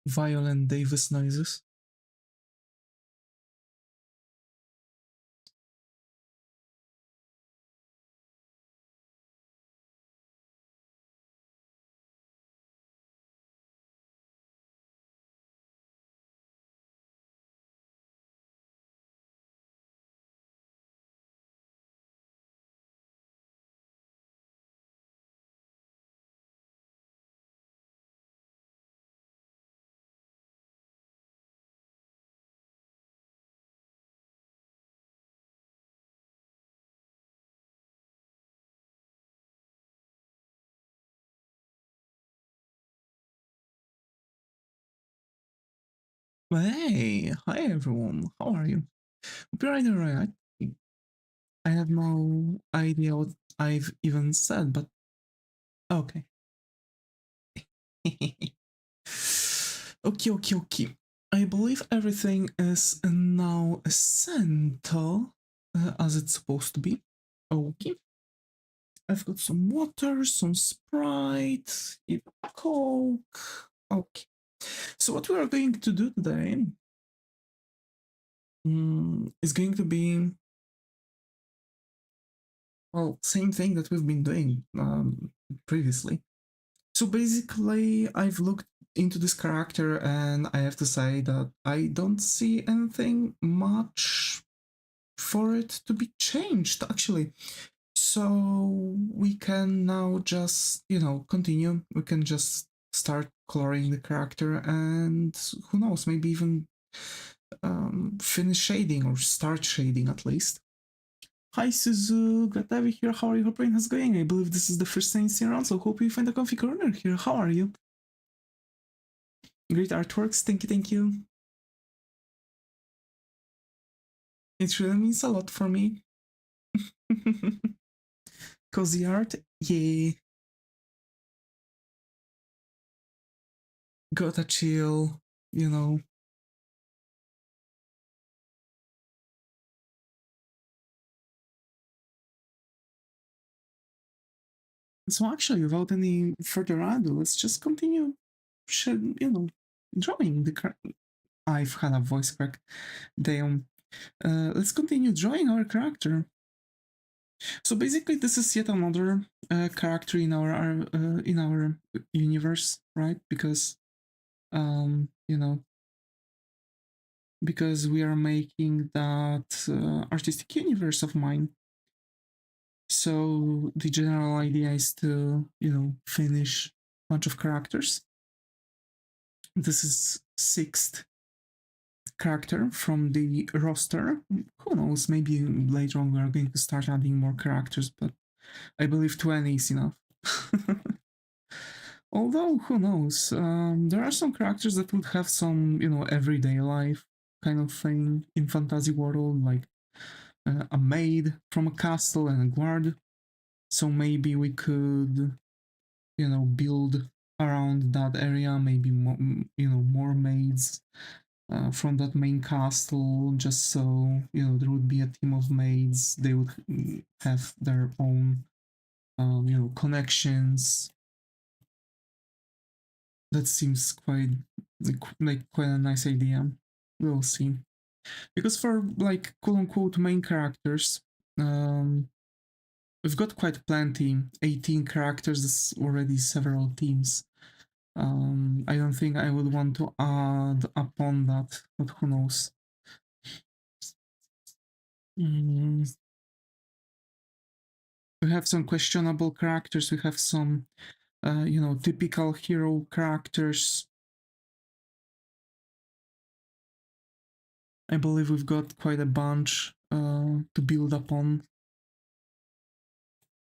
violent Davis noises. Hey, hi everyone, how are you? Hope you're doing right. I have no idea what I've even said, but okay. Okay. I believe everything is now essential as it's supposed to be. Okay. I've got some water, some Sprite, even Coke. Okay. So what we are going to do today is going to be, well, same thing that we've been doing previously. So basically, I've looked into this character and I have to say that I don't see anything much for it to be changed, actually. So we can now just, continue. We can just start coloring the character and who knows, maybe even finish shading or start shading at least. Hi Suzu, glad to have you here. How are you? Hope how's going? I believe this is the first time you've seen around, so hope you find a comfy corner here. How are you? Great artworks, thank you. It really means a lot for me. Cozy art, yeah. Gotta chill, you know. So actually, without any further ado, let's just continue, drawing the I've had a voice crack. Damn. Let's continue drawing our character. So basically, this is yet another character in our universe, right? Because, because we are making that artistic universe of mine. So the general idea is to, finish a bunch of characters. This is sixth character from the roster. Who knows, maybe later on we are going to start adding more characters, but I believe 20 is enough. Although, who knows, there are some characters that would have some, everyday life kind of thing in fantasy world, like a maid from a castle and a guard. So maybe we could, build around that area, maybe more maids from that main castle, just so there would be a team of maids. They would have their own connections. That seems quite quite a nice idea. We'll see, because for like quote unquote main characters, we've got quite plenty. 18 characters is already several teams. I don't think I would want to add upon that, but who knows. We have some questionable characters, we have some typical hero characters. I believe we've got quite a bunch to build upon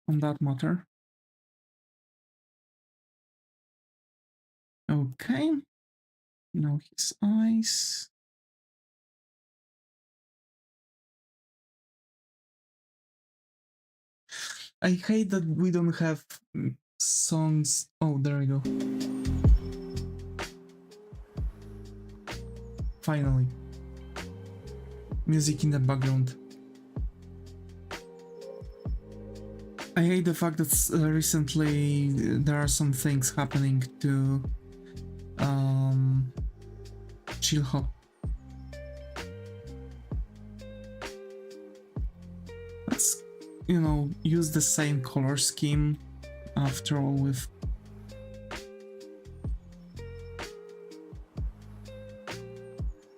on that matter. Okay, now his eyes. I hate that we don't have songs. Oh, there we go. Finally. Music in the background. I hate the fact that recently there are some things happening to chill hop. Let's, you know, use the same color scheme after all. With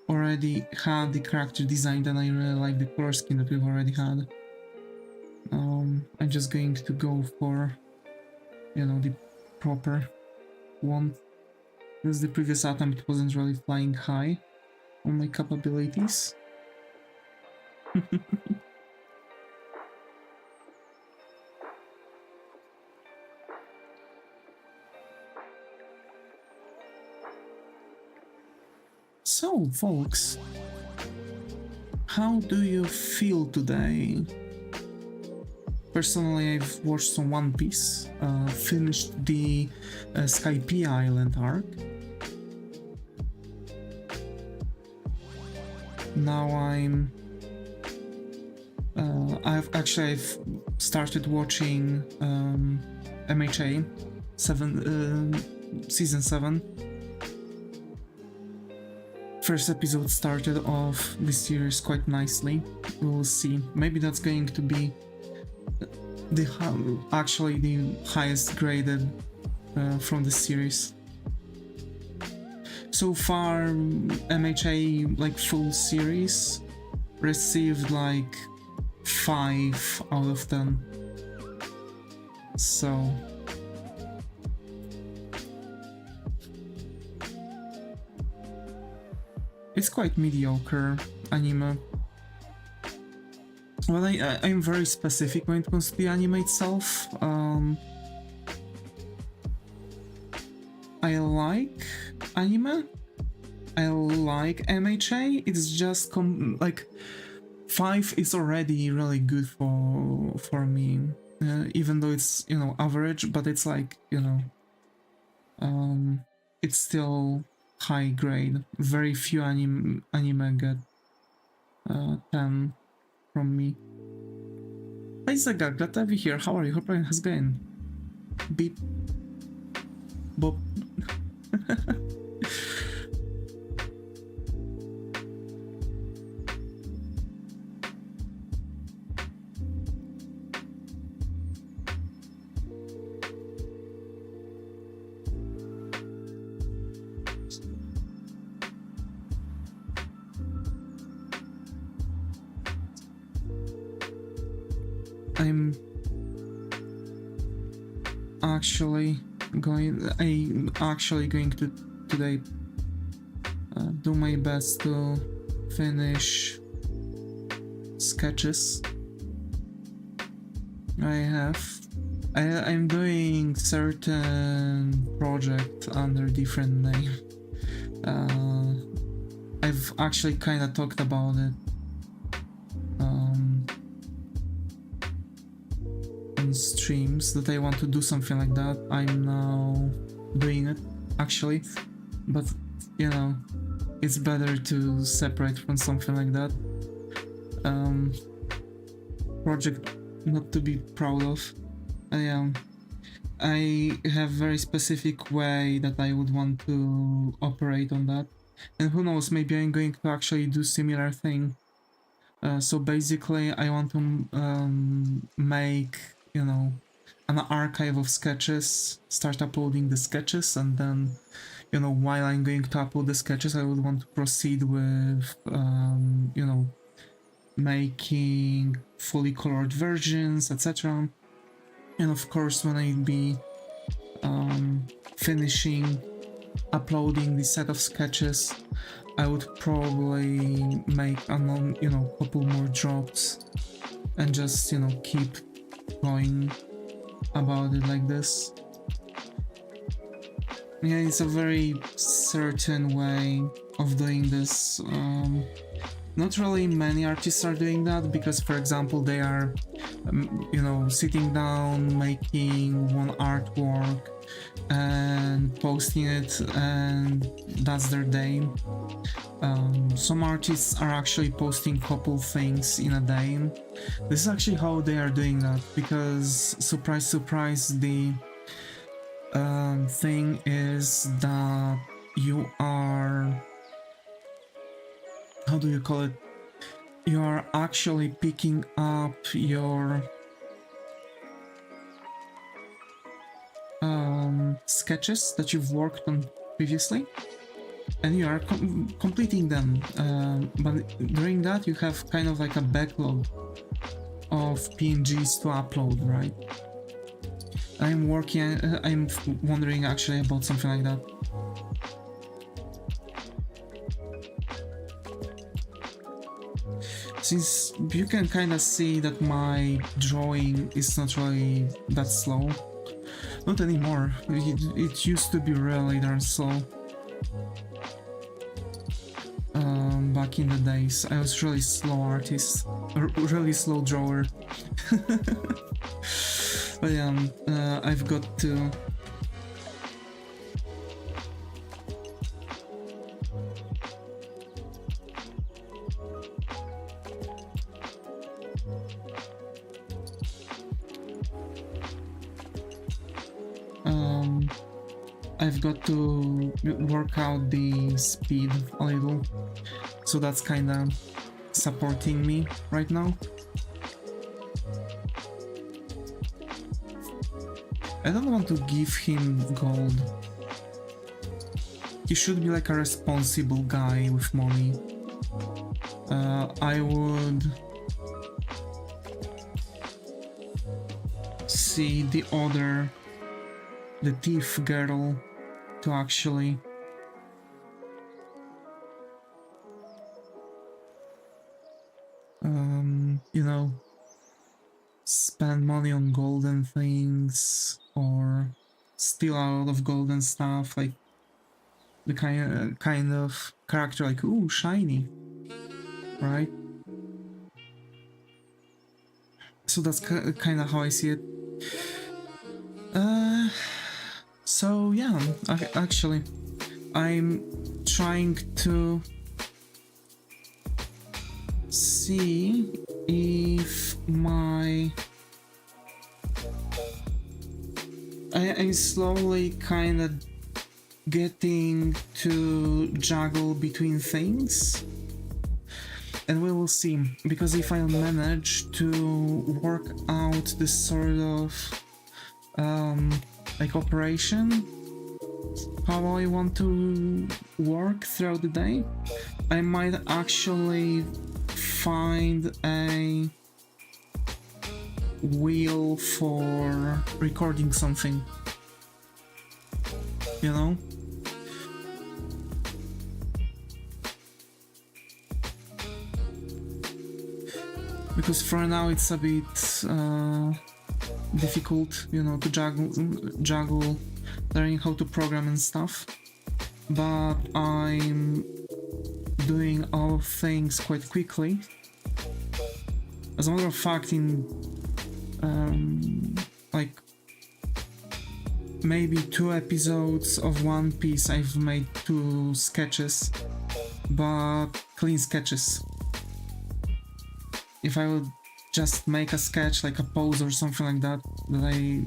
already had the character design, and I really like the color scheme that we've already had. I'm just going to go for, you know, the proper one, because the previous attempt wasn't really flying high on my capabilities. So, folks, how do you feel today? Personally, I've watched some One Piece, finished the Skypiea Island arc. Now I've started watching MHA season 7. First episode started off the series quite nicely. We'll see. Maybe that's going to be the highest graded from the series. So far, MHA, like full series, received like 5 out of 10. So it's quite mediocre anime. Well, I'm very specific when it comes to the anime itself. I like anime. I like MHA. It's just like 5 is already really good for me, even though it's, you know, average. But it's like, you know, it's still high grade. Very few anime get 10 from me. Hey Zaga, glad to have you here. How are you? Hope everything has going. Beep. Boop. I'm actually going to today do my best to finish sketches. I'm doing certain project under different name. I've actually kind of talked about it on streams that I want to do something like that. I'm now doing it actually, but you know, it's better to separate from something like that. Project not to be proud of. I have very specific way that I would want to operate on that, and who knows, maybe I'm going to actually do similar thing. So basically I want to make, you know, an archive of sketches, start uploading the sketches, and then, you know, while I'm going to upload the sketches, I would want to proceed with you know, making fully colored versions, etc. And of course, when I'd be finishing uploading the set of sketches, I would probably make you know, couple more drops and just, you know, keep going about it like this. Yeah, it's a very certain way of doing this. Not really many artists are doing that, because for example they are you know, sitting down, making one artwork and posting it, and that's their day. Some artists are actually posting couple things in a day. This is actually how they are doing that, because surprise surprise, the thing is that you are how do you call it? You are actually picking up your sketches that you've worked on previously, and you are completing them. But during that, you have kind of like a backlog of PNGs to upload, right? I'm wondering actually about something like that. Since you can kind of see that my drawing is not really that slow. Not anymore. It used to be really darn slow. Back in the days, I was really slow artist, really slow drawer. But yeah, I've got to. I've got to work out the speed a little, so that's kind of supporting me right now. I don't want to give him gold. He should be like a responsible guy with money. I would see the thief girl to actually you know, spend money on golden things or steal a lot of golden stuff, like the kind of character like, ooh, shiny, right? So that's kind of how I see it. So yeah, actually, I'm trying to see if I'm slowly kind of getting to juggle between things, and we will see, because if I manage to work out this sort of like operation, how I want to work throughout the day, I might actually find a wheel for recording something, you know? Because for now it's a bit difficult, you know, to juggle learning how to program and stuff, but I'm doing all things quite quickly. As a matter of fact, in like maybe 2 episodes of One Piece, I've made 2 sketches, but clean sketches. If I would just make a sketch, like a pose or something like that, that I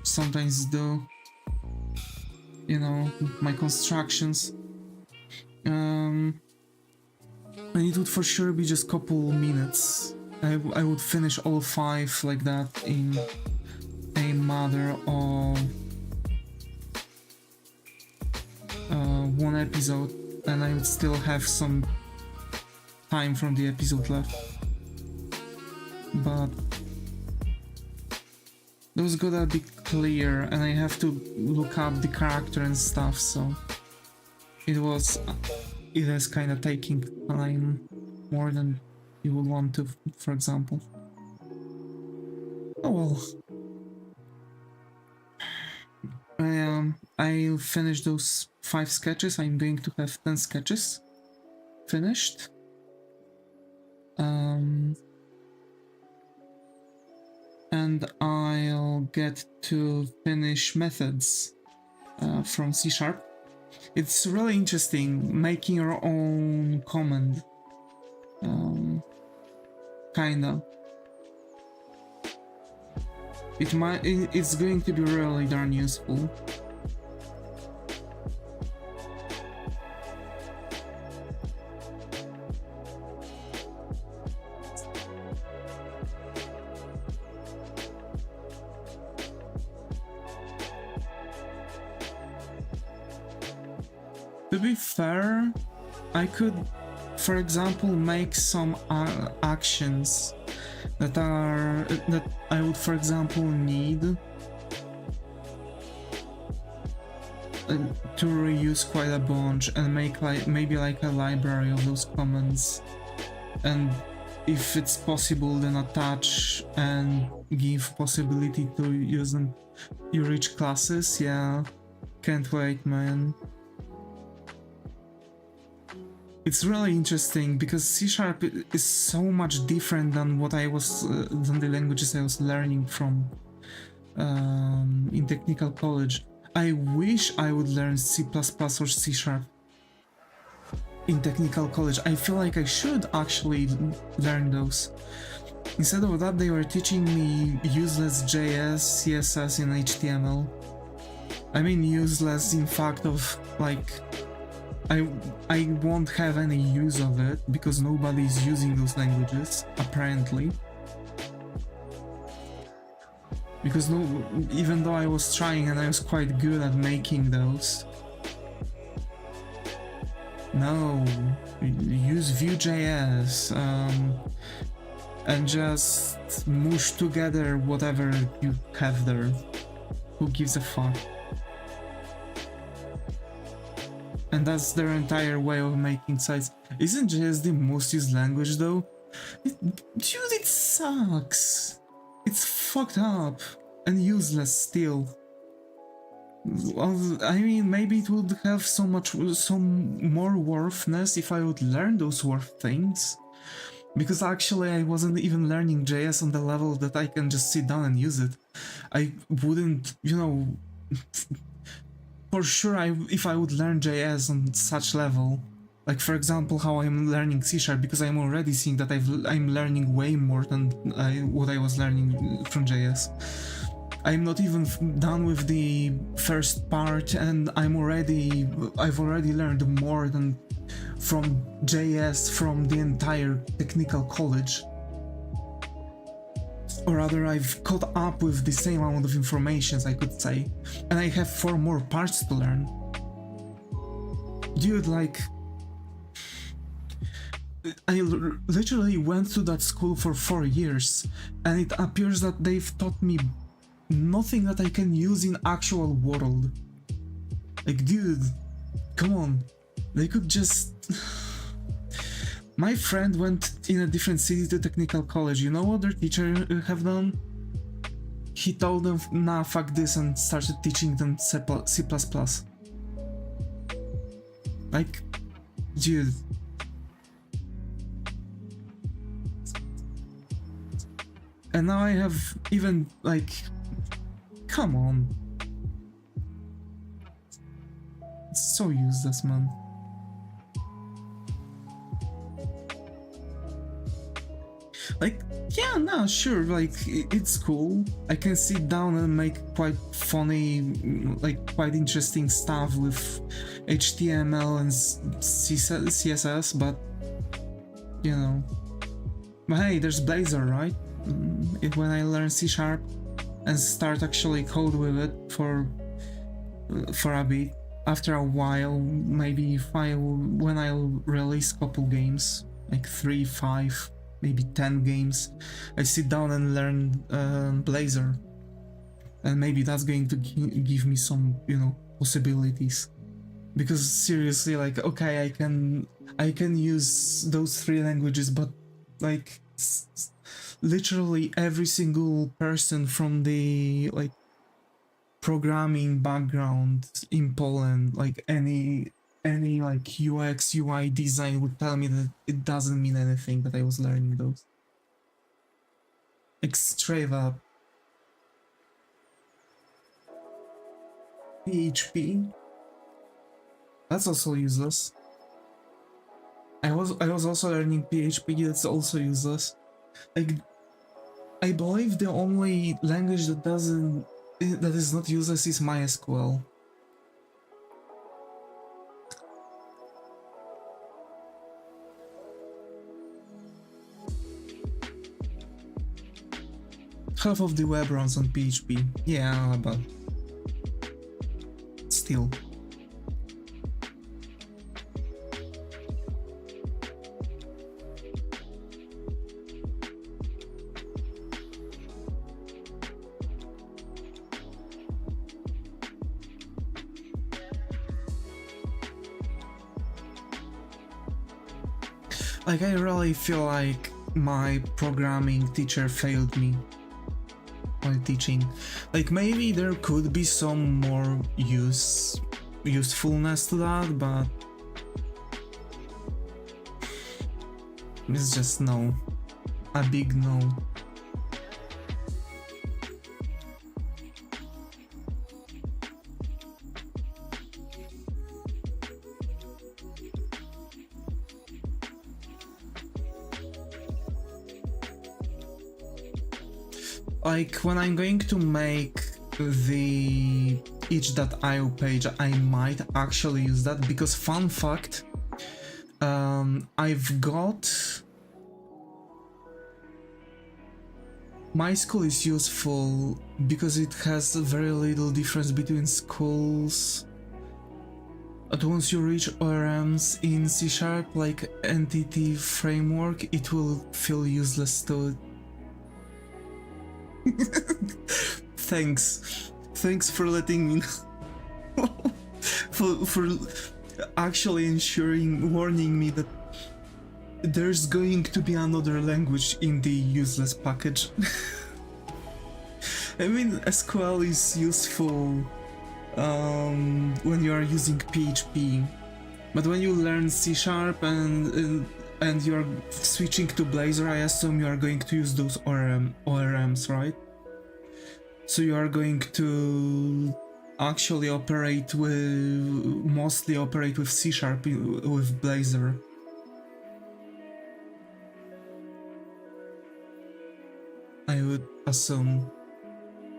sometimes do, you know, my constructions, and it would for sure be just couple minutes. I would finish all 5 like that in a matter of 1 episode, and I would still have some time from the episode left. But those gotta be clear, and I have to look up the character and stuff, so it is kind of taking time, more than you would want to, for example. Oh well. I'll finish those 5 sketches. I'm going to have 10 sketches finished. And I'll get to finish methods from C#. It's really interesting making your own command. Kinda. It's going to be really darn useful. To be fair, I could, for example, make some actions that I would, for example, need to reuse quite a bunch and make maybe like a library of those commands, and if it's possible then attach and give possibility to use them your each classes. Yeah, can't wait, man. It's really interesting because C# is so much different than what I was than the languages I was learning from in technical college. I wish I would learn C++ or C# in technical college. I feel like I should actually learn those. Instead of that, they were teaching me useless JS, CSS, and HTML. I mean useless in fact of like I won't have any use of it because nobody's using those languages, apparently. Because even though I was trying and I was quite good at making those. No, use Vue.js and just mush together whatever you have there. Who gives a fuck? And that's their entire way of making sites. Isn't JS the most used language though? Dude, it sucks! It's fucked up and useless still. Well, I mean, maybe it would have some more worthness if I would learn those worth things. Because actually I wasn't even learning JS on the level that I can just sit down and use it. I wouldn't, you know... For sure, if I would learn JS on such level, like for example how I'm learning C#, because I'm already seeing that I'm learning way more than what I was learning from JS. I'm not even done with the first part, and I've already learned more than from JS from the entire technical college. Or rather, I've caught up with the same amount of information, I could say, and I have 4 more parts to learn. Dude, like... I literally went to that school for 4 years, and it appears that they've taught me nothing that I can use in actual world. Like, dude, come on, they could just... My friend went in a different city to technical college. You know what their teacher have done? He told them, nah, fuck this, and started teaching them C++. Like, dude. And now I have even, like, come on. It's so useless, man. Like, yeah, nah, sure, like, it's cool. I can sit down and make quite funny, like, quite interesting stuff with HTML and CSS, but, you know. But hey, there's Blazor, right? When I learn C# and start actually code with it for a bit, after a while, maybe when I'll release couple games, like 3, 5, maybe 10 games, I sit down and learn Blazor, and maybe that's going to give me some, you know, possibilities. Because seriously, like, okay, I can use those 3 languages, but like literally every single person from the like programming background in Poland, like any like UX, UI design would tell me that it doesn't mean anything that I was learning those. Like straight up. PHP? That's also useless. I was also learning PHP, that's also useless. Like, I believe the only language that is not useless is MySQL. Half of the web runs on PHP. Yeah, but still. Like, I really feel like my programming teacher failed me while teaching. Like, maybe there could be some more usefulness to that, but it's just no. A big no. Like, when I'm going to make the itch.io page, I might actually use that, because fun fact, I've got... My school is useful because it has very little difference between schools. But once you reach ORMs in C#, like entity framework, it will feel useless to Thanks for letting me know. for actually warning me that there's going to be another language in the useless package. I mean, SQL is useful when you are using PHP, but when you learn C# and you're switching to Blazor, I assume you are going to use those ORMs, right? So you are going to actually mostly operate with C# with Blazor. I would assume.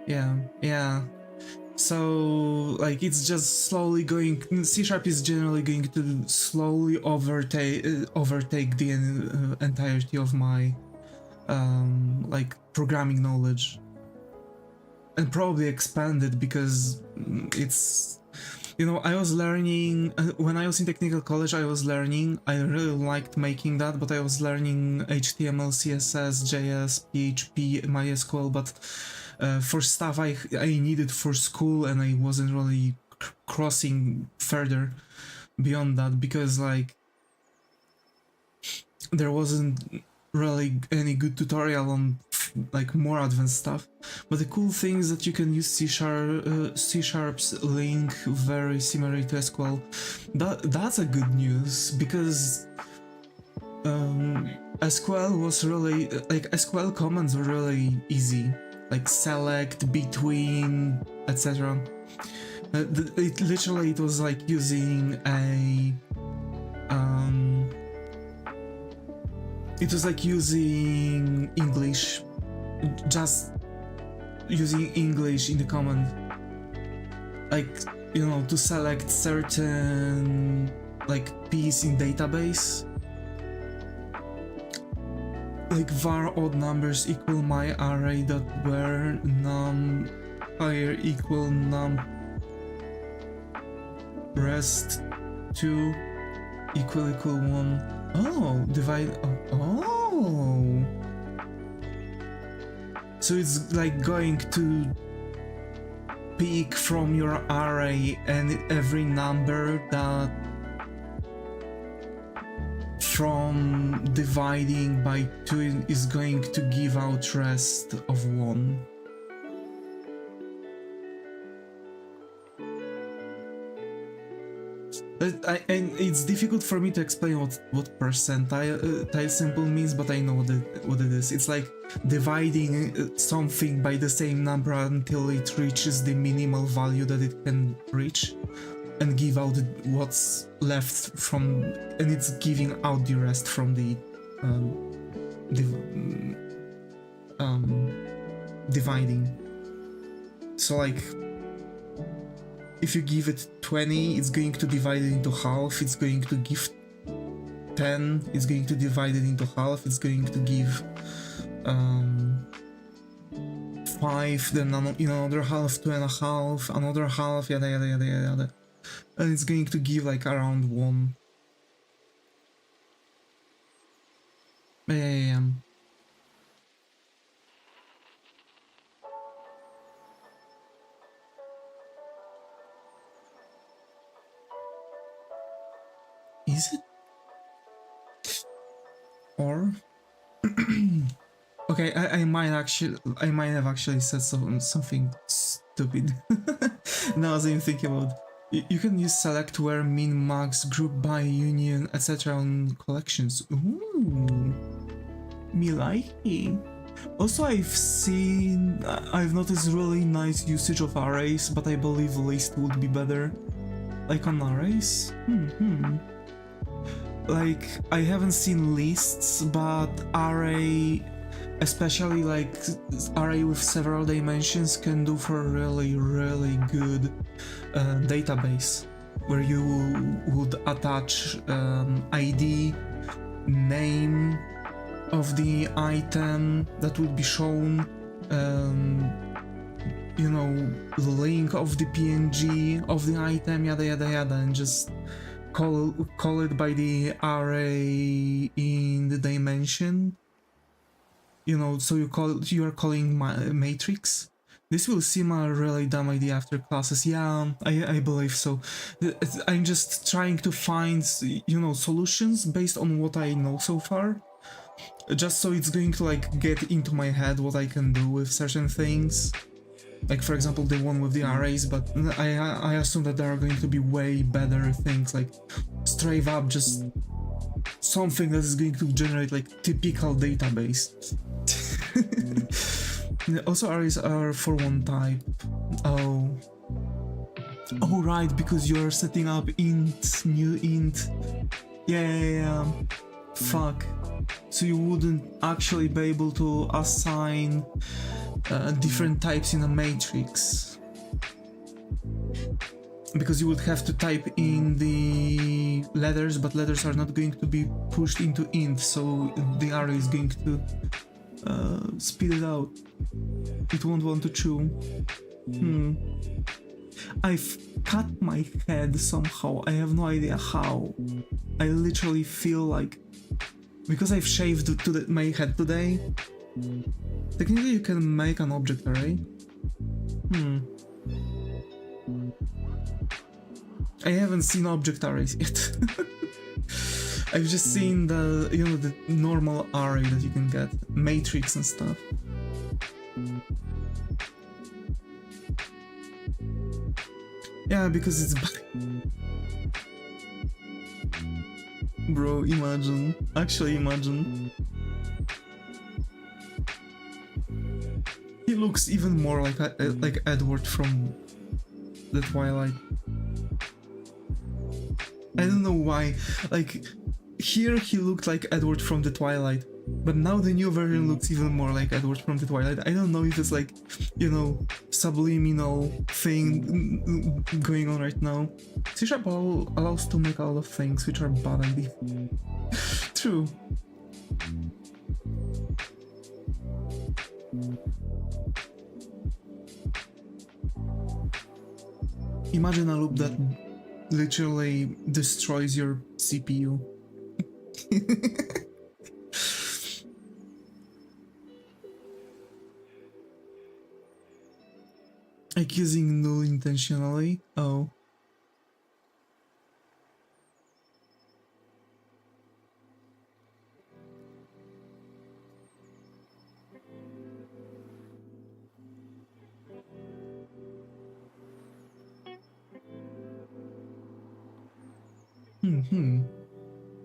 Yeah. So, like, it's just slowly going... C# is generally going to slowly overtake the entirety of my, like, programming knowledge. And probably expand it, because it's... You know, I was learning... when I was in technical college, I was learning... I really liked making that, but I was learning HTML, CSS, JS, PHP, MySQL, but... for stuff I needed for school, and I wasn't really crossing further beyond that, because, like, there wasn't really any good tutorial on, like, more advanced stuff. But the cool thing is that you can use C#'s link very similar to SQL. That's a good news, because SQL was really, like, SQL commands were really easy. Like select, between, etc. It was like using a... it was like using English, just using English in the command. Like, you know, to select certain, like, piece in database. Like var odd numbers equal my array dot where num higher equal num rest 2 equal 1. Oh, divide... Oh! So it's like going to pick from your array and every number that from dividing by 2 is going to give out rest of 1. And it's difficult for me to explain what percentile simple means, but I know what it is. It's like dividing something by the same number until it reaches the minimal value that it can reach, and give out what's left from, and it's giving out the rest from the dividing. So, like, if you give it 20, it's going to divide it into half. It's going to give 10, it's going to divide it into half. It's going to give 5, then another half, 2.5, another half, yada yada yada yada. And it's going to give like around 1. Yeah. Is it? Or okay, I might have actually said something stupid. Now as I'm thinking about, you can use select, where, min, max, group by, union, etc. on collections. Ooh, me like it. Also, I've noticed really nice usage of arrays, but I believe list would be better. Like on arrays? Like, I haven't seen lists, but array, especially like array with several dimensions, can do for a really good database, where you would attach ID, name of the item that would be shown, you know, the link of the PNG of the item, yada yada yada, and just call it by the array in the dimension. You know, so you are calling my matrix. This will seem a really dumb idea after classes. Yeah, I believe so. I'm just trying to find, you know, solutions based on what I know so far. Just so it's going to like get into my head what I can do with certain things. Like for example the one with the arrays, but I assume that there are going to be way better things, like straight up just something that is going to generate like typical database. Also arrays are for one type. Oh right, because you're setting up int, new int. Yeah. Fuck. So you wouldn't actually be able to assign different types in a matrix, because you would have to type in the letters, but letters are not going to be pushed into int, so the array is going to spit it out. It won't want to chew. I've cut my head somehow, I have no idea how. I literally feel like, because I've shaved my head today, technically you can make an object array. I haven't seen object arrays yet. I've just seen the, you know, the normal array that you can get, matrix and stuff. Yeah, because it's bro, imagine. Actually imagine. He looks even more like Edward from the Twilight. I don't know why. Like, here he looked like Edward from the Twilight, but now the new version looks even more like Edward from the Twilight. I don't know if it's like, you know, subliminal thing going on right now. C# allows to make a lot of things which are bad ideas. True. Imagine a loop that literally destroys your CPU. Like using null intentionally? Oh.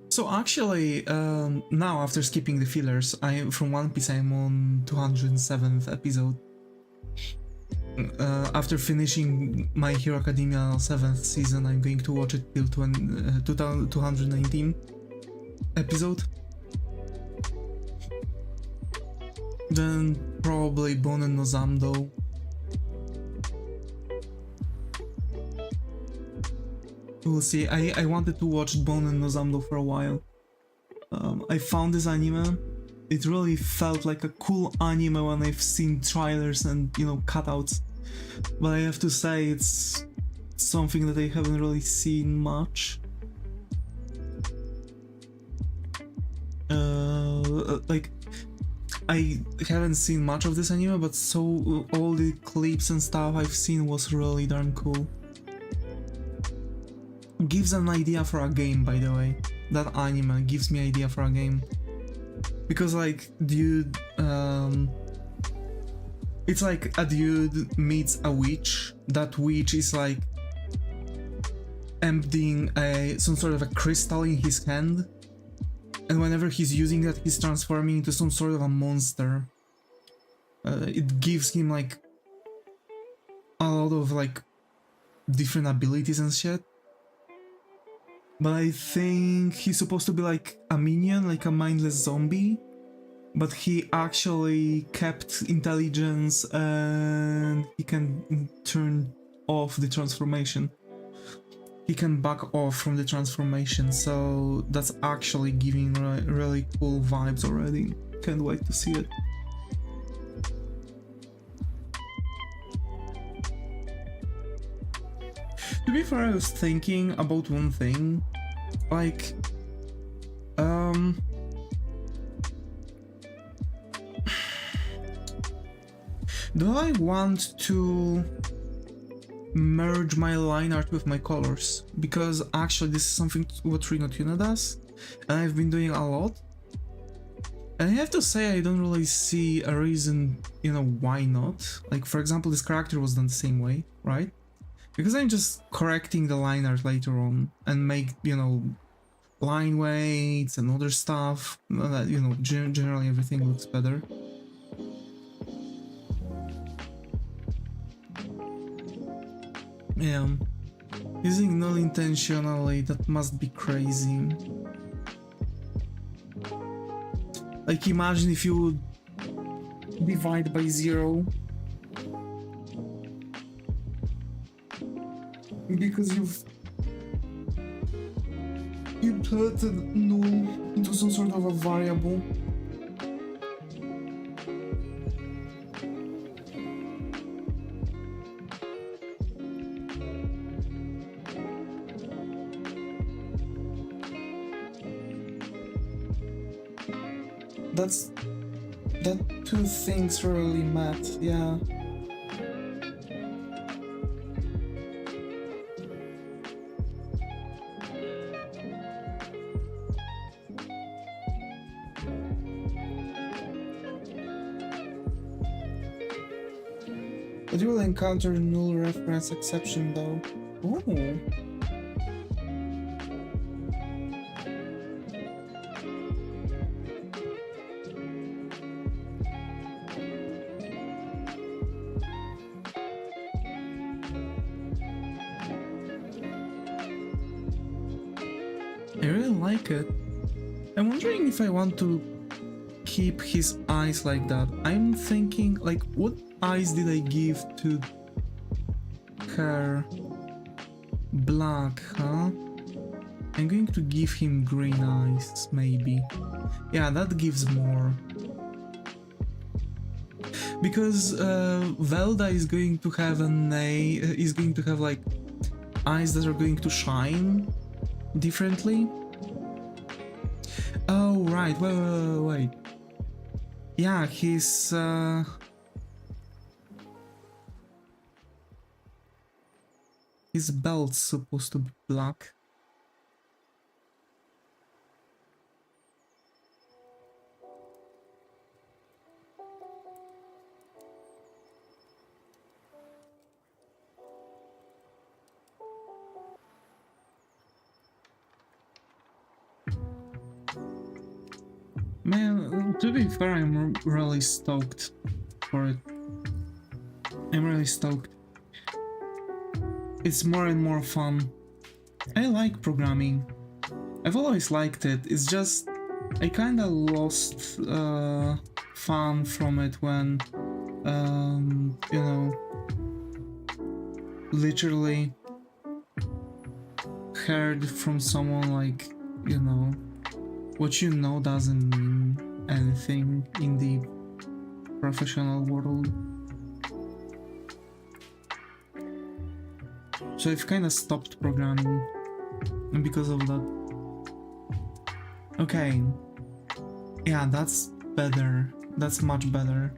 So actually, now after skipping the fillers, from One Piece I'm on 207th episode. After finishing My Hero Academia 7th season, I'm going to watch it till 219 episode. Then probably Bonen no Zamdo. We'll see. I wanted to watch Bonen no Zamdo for a while. I found this anime. It really felt like a cool anime when I've seen trailers and, you know, cutouts. But I have to say it's something that I haven't really seen much. Like, I haven't seen much of this anime, but so all the clips and stuff I've seen was really darn cool. Gives an idea for a game, by the way. That anime gives me idea for a game. because like dude, it's like a dude meets a witch. That witch is like emptying some sort of a crystal in his hand, and whenever he's using that, he's transforming into some sort of a monster. It gives him like a lot of like different abilities and shit. But I think he's supposed to be like a minion, like a mindless zombie. But he actually kept intelligence and he can turn off the transformation. He can back off from the transformation, so that's actually giving really cool vibes already. Can't wait to see it. To be fair, I was thinking about one thing, like, do I want to merge my line art with my colors? Because actually this is something what Huion does, and I've been doing a lot. And I have to say, I don't really see a reason, you know, why not. Like, for example, this character was done the same way, right? Because I'm just correcting the line art later on and make, you know, line weights and other stuff, that, you know, generally everything looks better. Yeah, using null intentionally, that must be crazy. Like, imagine if you would divide by 0. Because you put null into some sort of a variable. That two things really met, yeah. But you will encounter null reference exception though. Oh. I really like it. I'm wondering if I want to keep his eyes like that. I'm thinking, like, what eyes did I give to her? Black, huh? I'm going to give him green eyes, maybe. Yeah, that gives more. Because Velda is going to have like eyes that are going to shine differently. Oh right, wait. Yeah, his belt's supposed to be black. Man, to be fair, I'm really stoked for it. I'm really stoked. It's more and more fun. I like programming. I've always liked it. It's just I kinda lost fun from it when you know, literally heard from someone like, you know, what you know doesn't mean anything in the professional world. So I've kind of stopped programming because of that. Okay. Yeah, that's better. That's much better.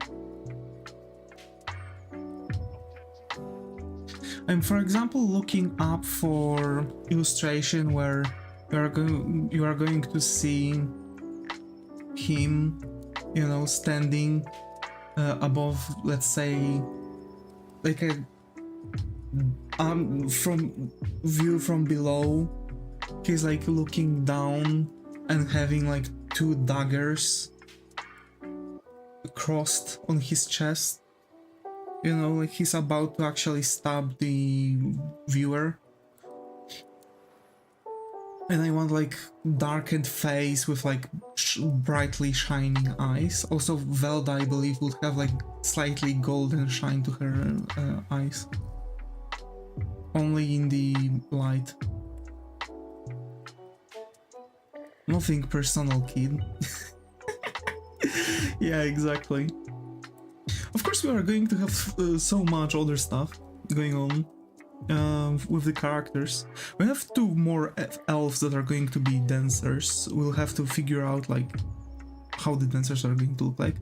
I'm, for example, looking up for illustration where you are going to see him, you know, standing above, let's say, like a from view from below. He's like looking down and having like two daggers crossed on his chest. You know, like he's about to actually stab the viewer. And I want like darkened face with like brightly shining eyes. Also, Velda, I believe, would have like slightly golden shine to her eyes. Only in the light. Nothing personal, kid. Yeah, exactly. Of course, we are going to have so much other stuff going on with the characters. We have two more elves that are going to be dancers. We'll have to figure out like how the dancers are going to look like.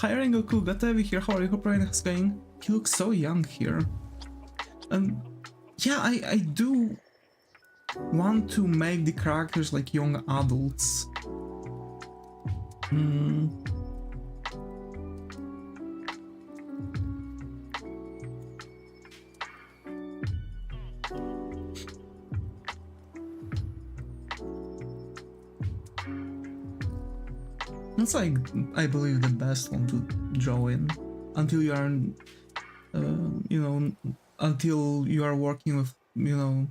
Hi Rengoku, Gatevi here, how are you? Hope everything is going? He looks so young here. And yeah, I do want to make the characters like young adults. That's like, I believe, the best one to draw in until you are, you know, until you are working with, you know,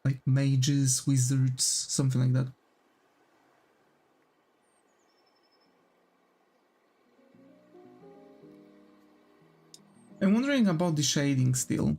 like mages, wizards, something like that. I'm wondering about the shading still.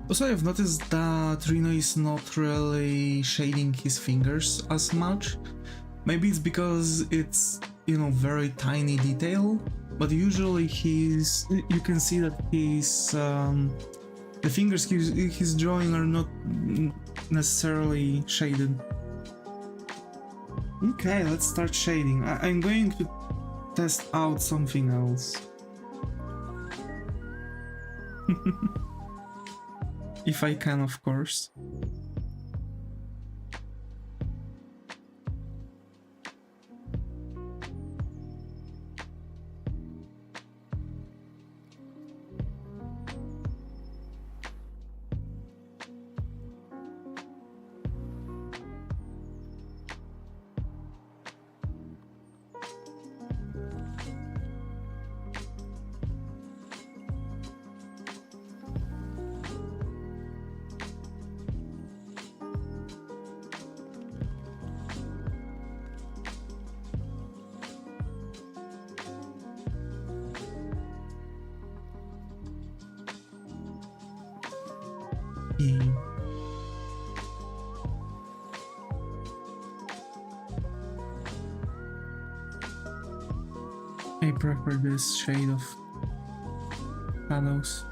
Also, I've noticed that Reno is not really shading his fingers as much. Maybe it's because it's, you know, very tiny detail, but usually you can see that the fingers he's drawing are not necessarily shaded. Okay, let's start shading. I'm going to test out something else. If I can, of course. I prefer this shade of shadows.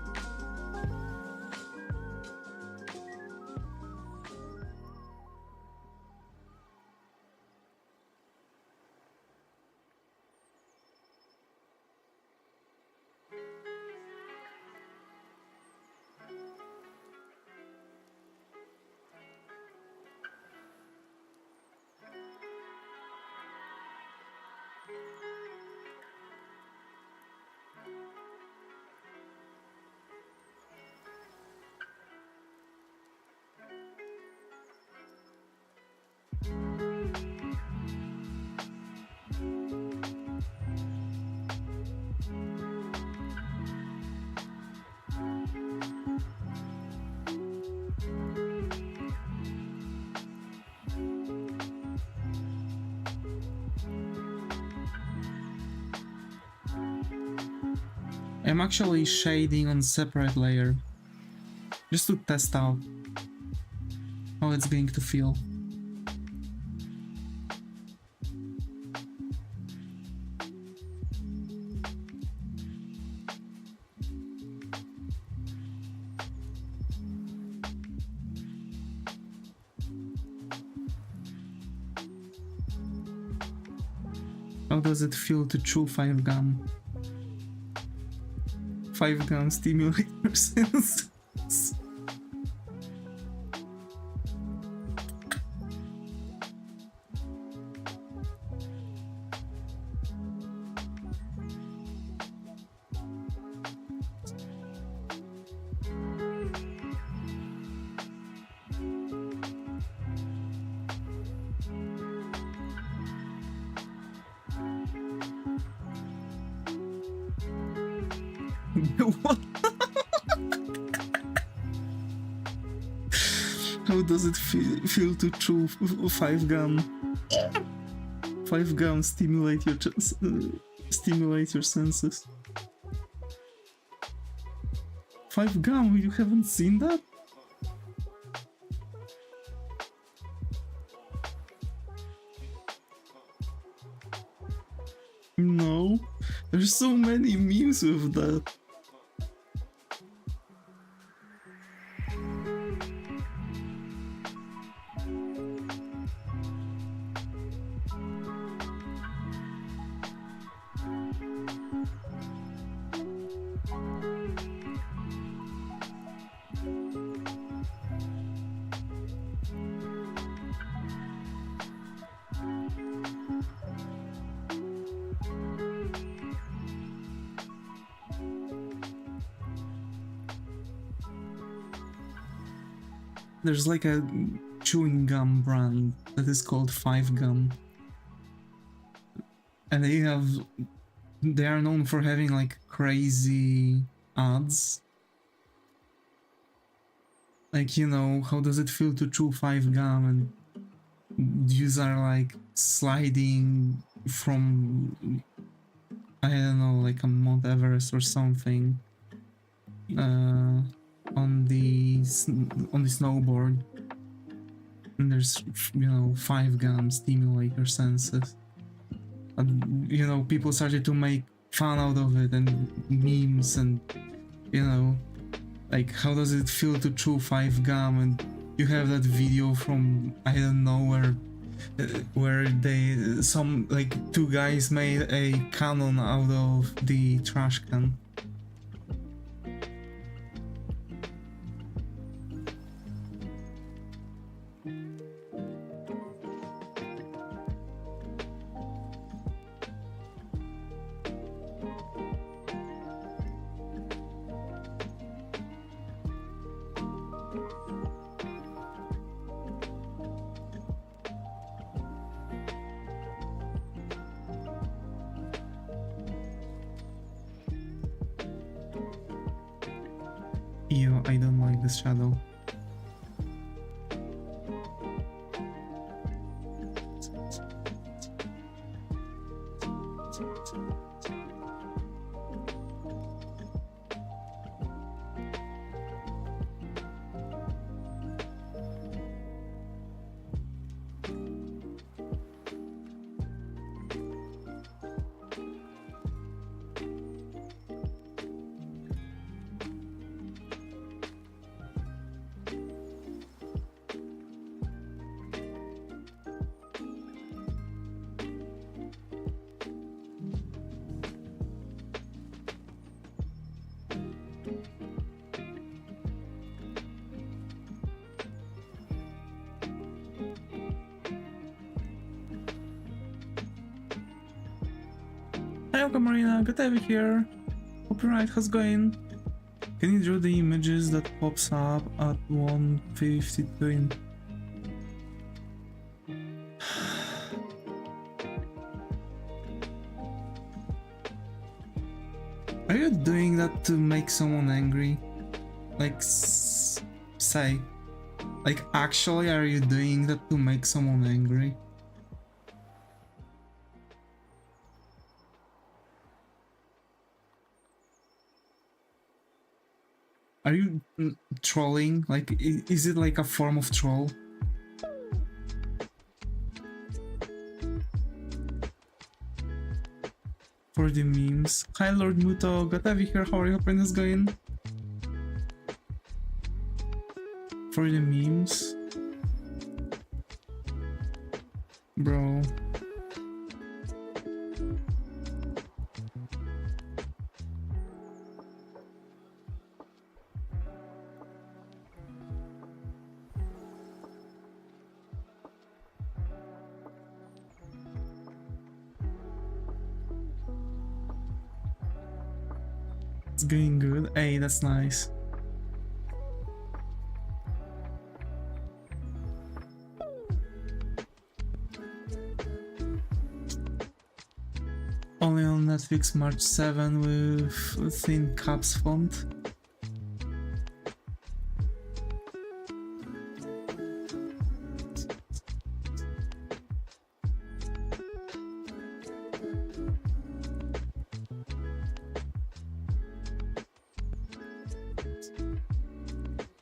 I'm actually shading on separate layer, just to test out how it's going to feel. How does it feel to chew 5 gum? 5 gum stimulator sense. What? How does it feel to chew 5 gum? 5 gum stimulate your senses. 5 gum? You haven't seen that? No, there's so many memes with that. There's like a chewing gum brand that is called 5 Gum, and they are known for having like crazy ads. Like, you know, how does it feel to chew 5 gum, and these are like sliding from, I don't know, like a Mount Everest or something, on the snowboard, and there's, you know, 5 gum stimulate your senses, and, you know, people started to make fun out of it and memes, and, you know, like, how does it feel to chew 5 gum, and you have that video from, I don't know where they, some like 2 guys made a cannon out of the trash can. Ew, I don't like this shadow. Hi, welcome Marina, good to have you here. Hope you're right, how's it going? Can you draw the images that pops up at 152 in... Are you doing that to make someone angry? Like, say, like, actually, are you doing that to make someone angry? Are you trolling? Like, is it like a form of troll? For the memes. Hi Lord Muto, got to be here, how are you? Hoping it's going? For the memes. Bro. It's going good. Hey, that's nice. Only on Netflix March 7 with thin caps font.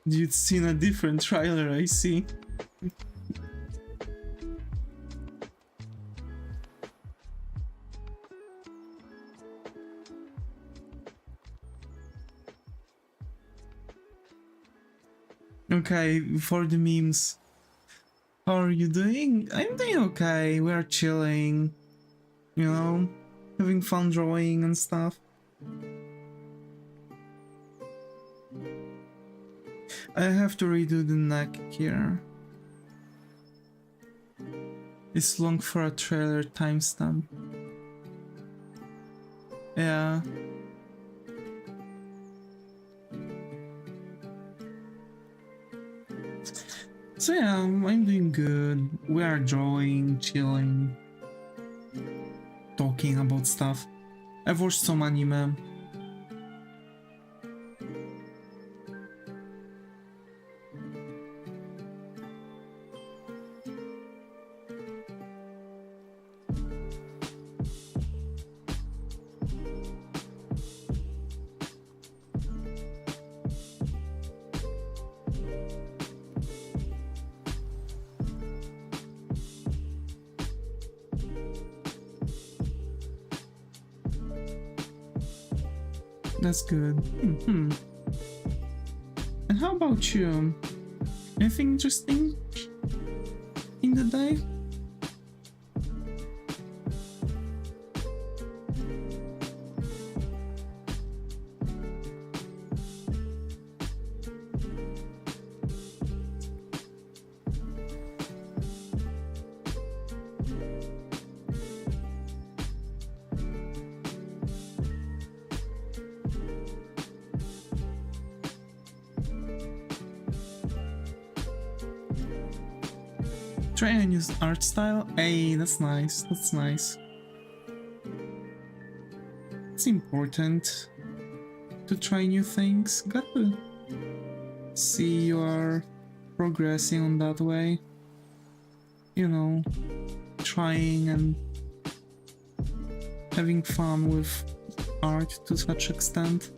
You'd seen a different trailer, I see. Okay, for the memes. How are you doing? I'm doing okay. We are chilling. You know, having fun drawing and stuff. I have to redo the neck here. It's long for a trailer timestamp. Yeah. So yeah, I'm doing good. We are drawing, chilling, talking about stuff. I've watched some anime. That's good. And how about you? Anything interesting in the day? Try a new art style? Hey, that's nice. That's nice. It's important to try new things. Got to see you are progressing on that way. You know, trying and having fun with art to such extent.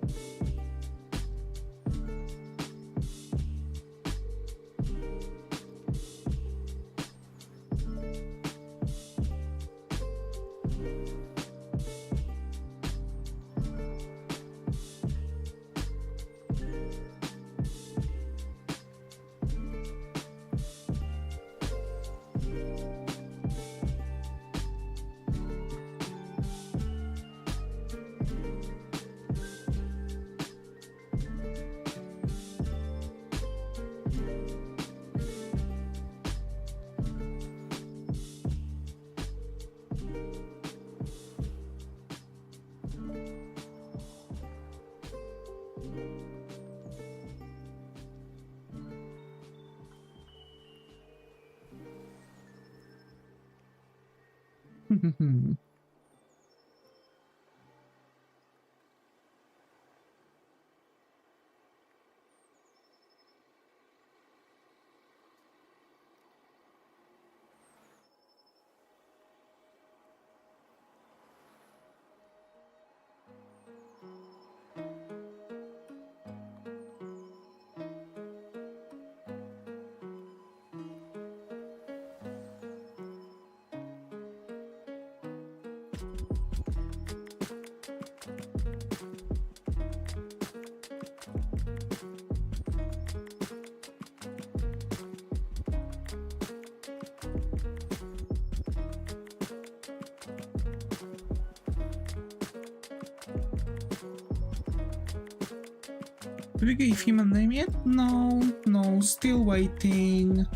Did we give him a name yet? No, no, still waiting.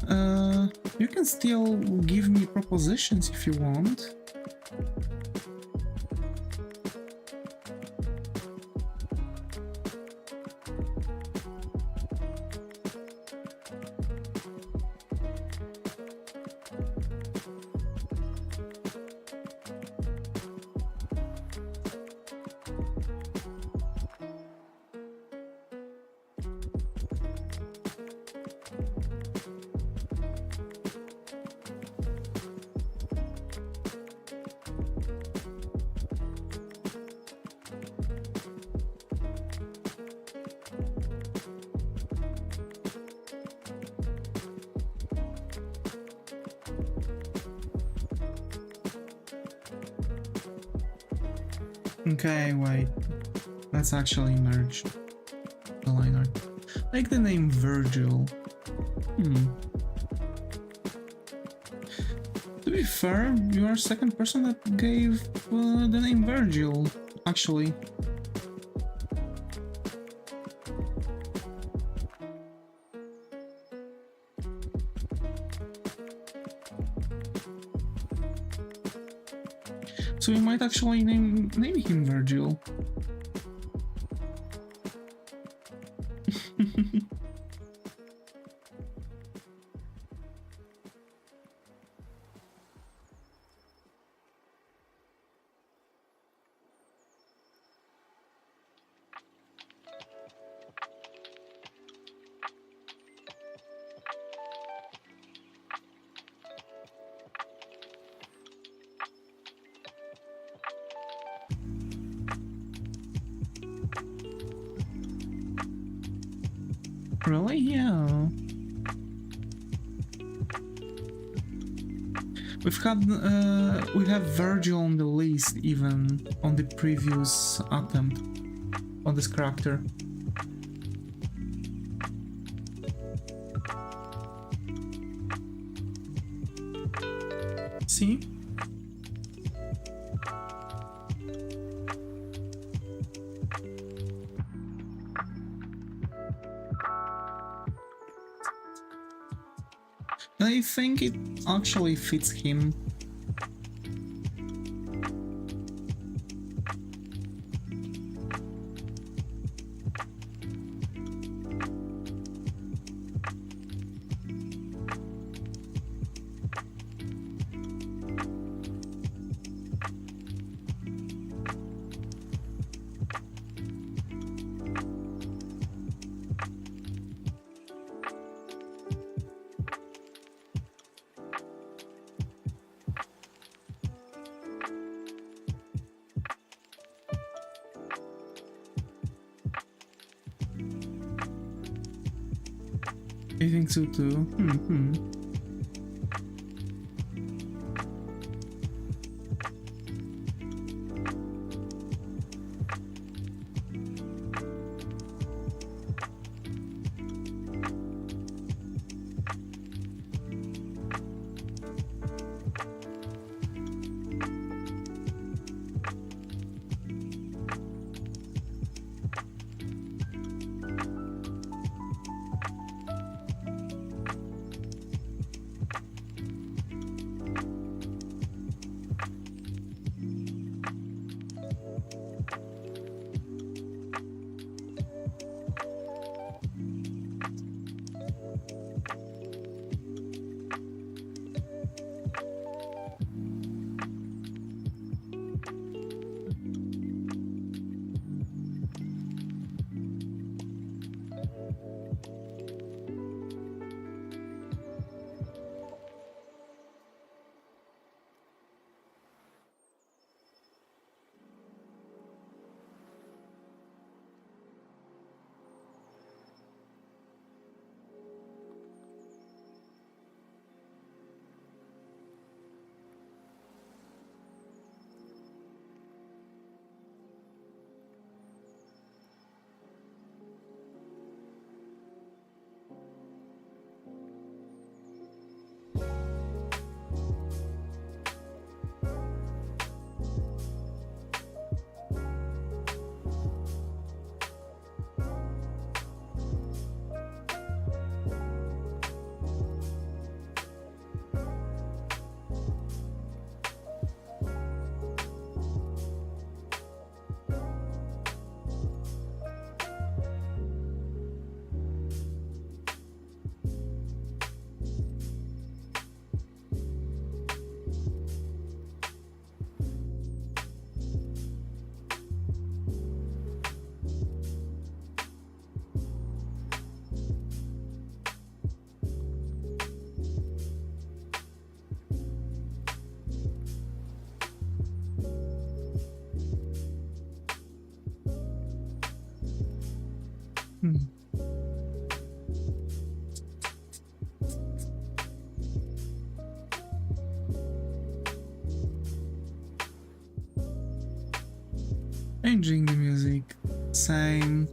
You can still give me propositions if you want. Okay, wait. Let's actually merge the line art. Like the name Virgil. To be fair, you are second person that gave the name Virgil, actually. So we might actually name him Virgil. Really? Yeah. We have Virgil on the list even on the previous attempt on this character. See? I think it actually fits him. I think so too. Hmm. Changing the music, same.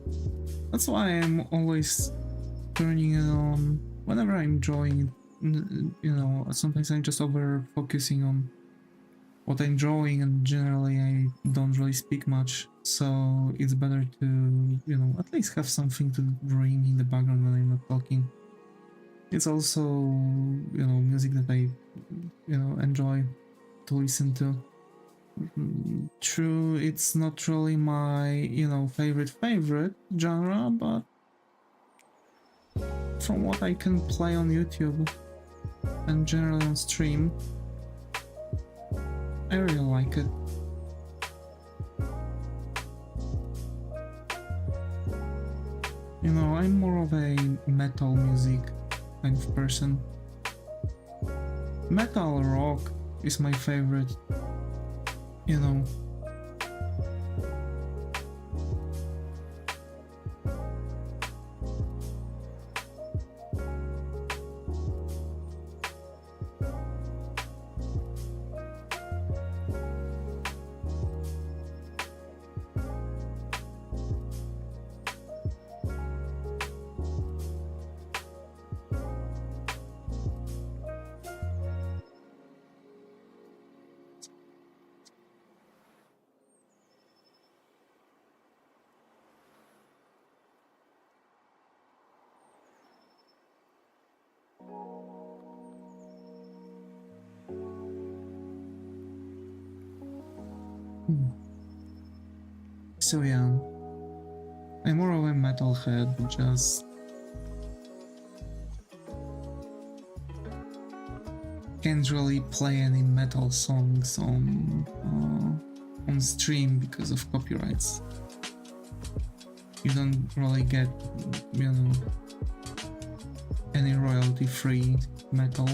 That's why I'm always turning it on whenever I'm drawing it. You know, sometimes I'm just over focusing on what I'm drawing, and generally I don't really speak much, so it's better to, you know, at least have something to ring in the background when I'm not talking. It's also, you know, music that I, you know, enjoy to listen to. True, it's not really my, you know, favorite genre, but from what I can play on YouTube and generally on stream, I really like it. You know, I'm more of a metal music kind of person. Metal rock is my favorite, you know. So yeah, I'm more of a metalhead, just can't really play any metal songs on stream because of copyrights. You don't really get, you know, any royalty-free metal.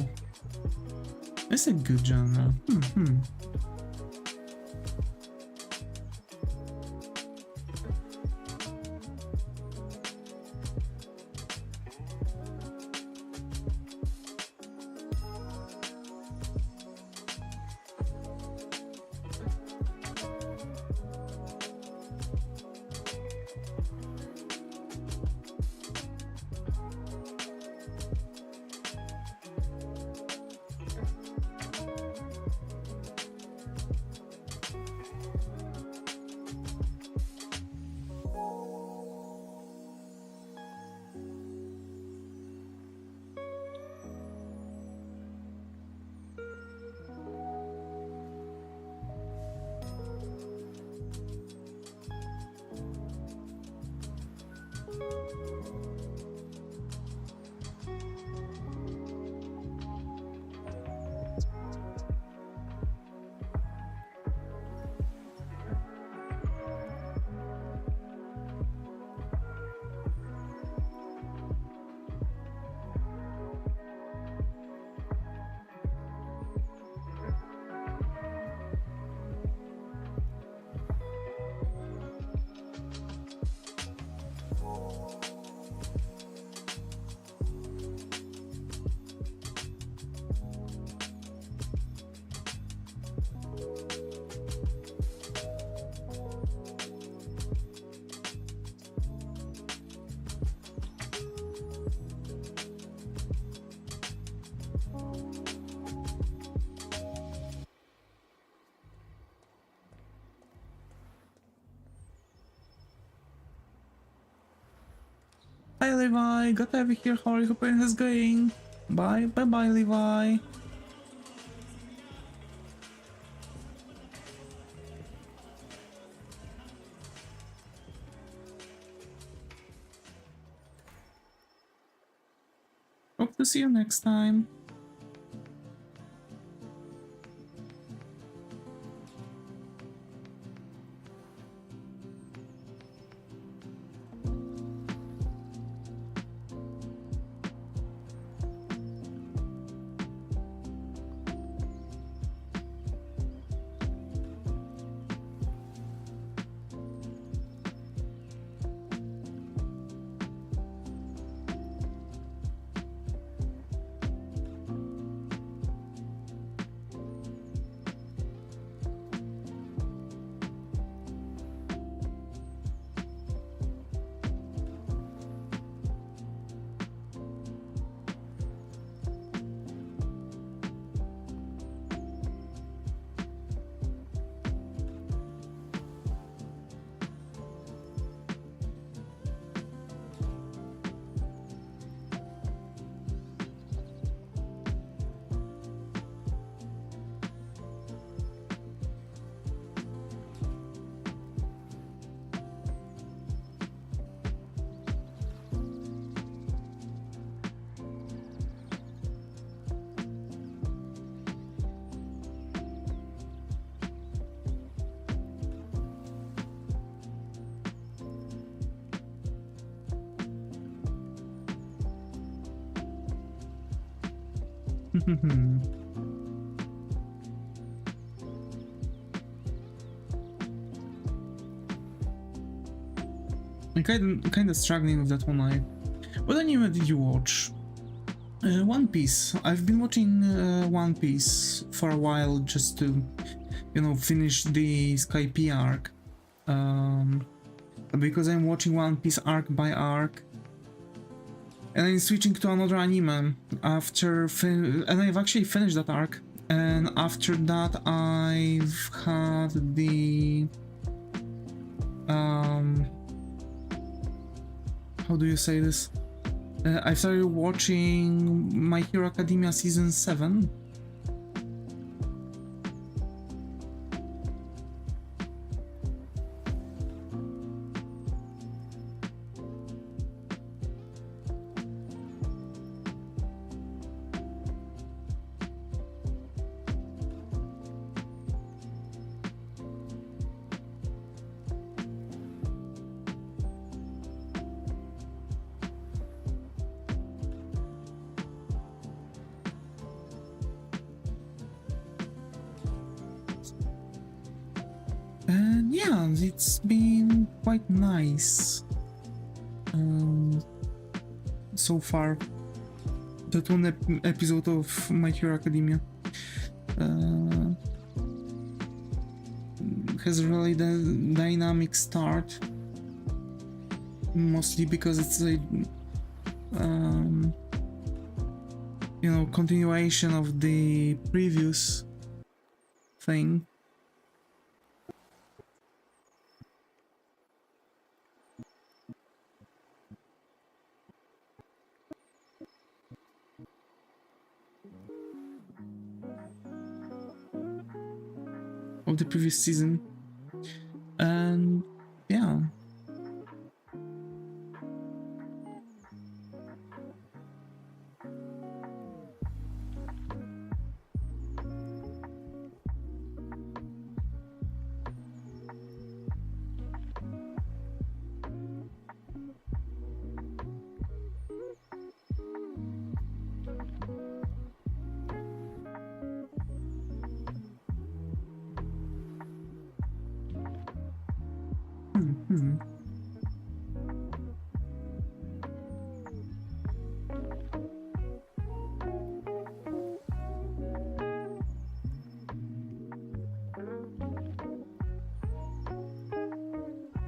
It's a good genre. Hi Levi, good to have you here. How are you? Hope it's going. Bye bye Levi. Hope to see you next time. I'm kind of struggling with that one. What anime did you watch? One Piece. I've been watching One Piece for a while just to, you know, finish the Skype arc. Because I'm watching One Piece arc by arc, and I'm switching to another anime after, and I've actually finished that arc. And after that, I've had the how do you say this? I started watching My Hero Academia Season 7. And yeah, it's been quite nice so far. That one episode of My Hero Academia has a really dynamic start, mostly because it's a you know, continuation of the previous thing. Of the previous season, and yeah.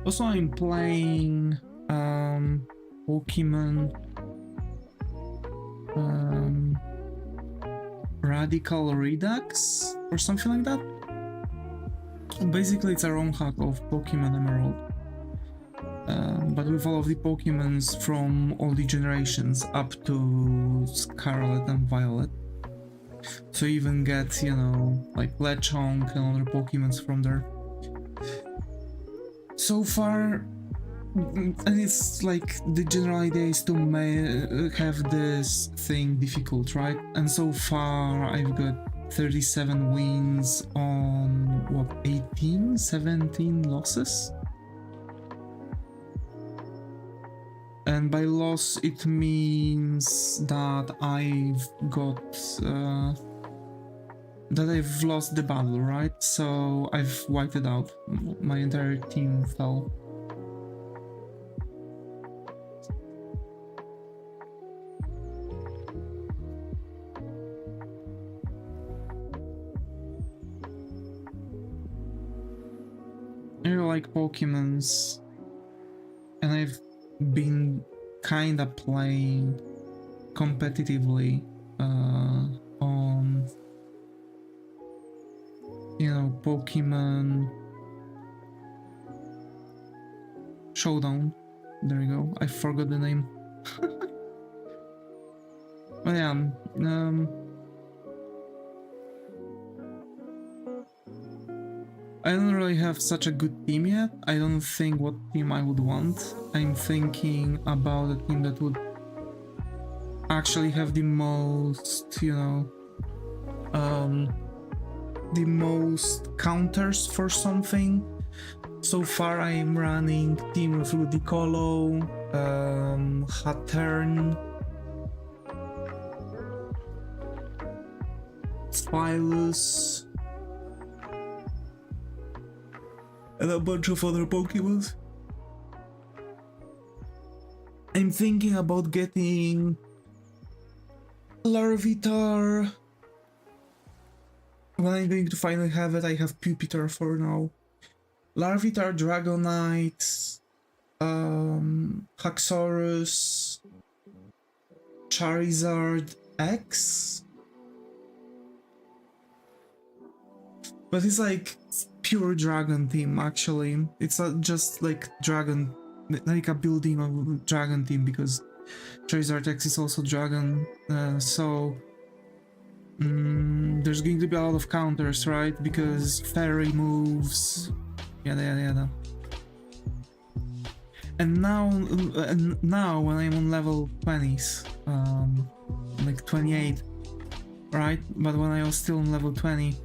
Also, I'm playing Pokemon Radical Redux or something like that. Basically, it's a ROM hack of Pokemon Emerald, but with all of the Pokemons from all the generations up to Scarlet and Violet. So you even get, you know, like Lechonk and other Pokemons from there. So far, and it's like the general idea is to have this thing difficult, right? And so far I've got 37 wins on what, 17 losses? And by loss it means that I've lost the battle, right? So I've wiped it out. My entire team fell. I really like Pokemons, and I've been kinda playing competitively on, you know, Pokemon Showdown. There you go. I forgot the name. But yeah, I don't really have such a good team yet. I don't think what team I would want. I'm thinking about a team that would actually have the most, you know, the most counters for something. So far I'm running team with Ludicolo, Hattern, Phylus, and a bunch of other Pokemon. I'm thinking about getting Larvitar. When I'm going to finally have it, I have Pupitar for now. Larvitar, Dragonite, Haxorus, Charizard X. But it's like pure dragon team, actually. It's not just like dragon, like a building of dragon team, because Charizard X is also dragon, so there's going to be a lot of counters, right? Because fairy moves, yada yada yada. And now when I'm on level 20s, like 28, right? But when I was still on level 20,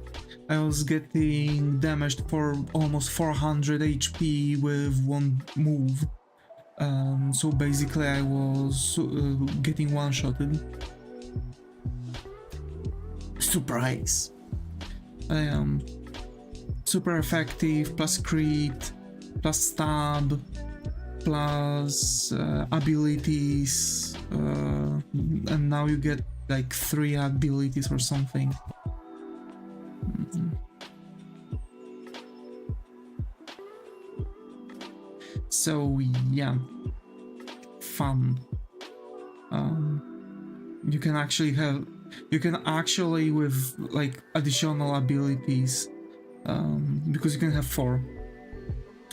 I was getting damaged for almost 400 HP with one move. So basically I was getting one-shotted. Surprise! I am super effective, plus crit, plus stab, plus abilities, and now you get like 3 abilities or something. So yeah, fun. You can actually with like additional abilities, because you can have 4.